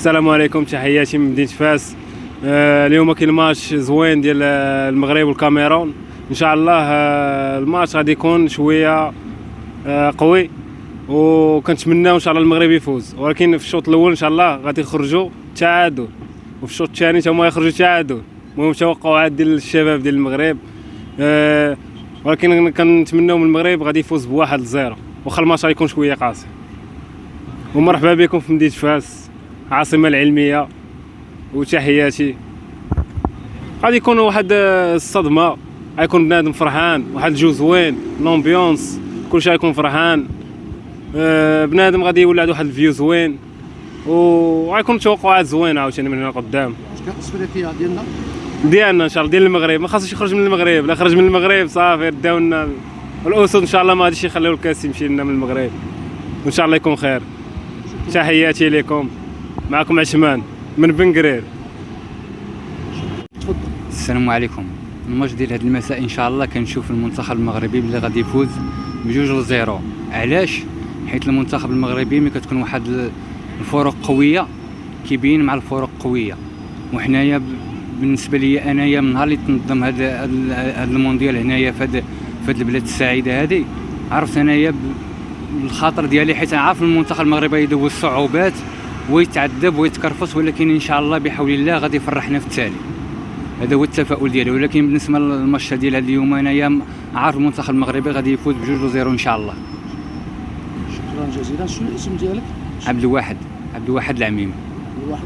السلام عليكم، تحياتي من مدينة فاس. اليوم كاين ماتش زوين ديال المغرب والكاميرون. ان شاء الله الماتش غادي يكون شويه قوي، وكنتمناو ان شاء الله المغرب يفوز، ولكن في الشوط الاول ان شاء الله غادي يخرجوا تعادل، وفي الشوط الثاني حتى هما يخرجوا تعادل. المهم توقعات ديال الشباب ديال المغرب، ولكن كنتمناو من المغرب غادي يفوز ب1-0، واخا الماتش غيكون شويه قاسي. ومرحبا بكم في مدينة فاس، العاصمة العلمية، وتحياتي. غادي يكون واحد الصدمة، غيكون بنادم فرحان، واحد الجو زوين، لومبيونس، كلشي غيكون فرحان. بنادم غادي يولد واحد الفيو زوين، وغيكون توقعات زوينة عاوتاني من هنا قدام. التصفياتيه ديالنا ان شاء الله، ديال المغرب. ما خاصش يخرج من المغرب، لا خرج من المغرب صافي داو لنا الاسود ان شاء الله، ما غاديش يخليو الكاس يمشي لنا من المغرب، وان شاء الله يكون خير. تحياتي لكم، معكم عثمان من بن قرير. تفضل. السلام عليكم. الماتش ديال هذا المساء ان شاء الله كنشوف المنتخب المغربي اللي غادي يفوز ب2-0. علاش؟ حيت المنتخب المغربي ملي كتكون واحد الفرق قويه كيبين مع الفرق قويه، وحنايا بالنسبه لي انايا من نهار اللي تنظم هذا المونديال هنايا في هذه البلاد السعيده هذه، عرفت انايا بالخاطر ديالي، حيت عارف المنتخب المغربي يدوز الصعوبات ويتعذب ويتكرفص، ولكن ان شاء الله بحول الله غادي يفرحنا في التالي. هذا هو التفاؤل ديالي. ولكن بالنسبه للماتش ديال هذا اليوم انايا عارف المنتخب المغربي غادي يفوز ب2-0 ان شاء الله. شكرا جزيلا. شنو الاسم ديالك؟ عبد الواحد العميمي. الواحد.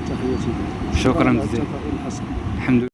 تحياتي. شكرا بزاف. الحمد لله.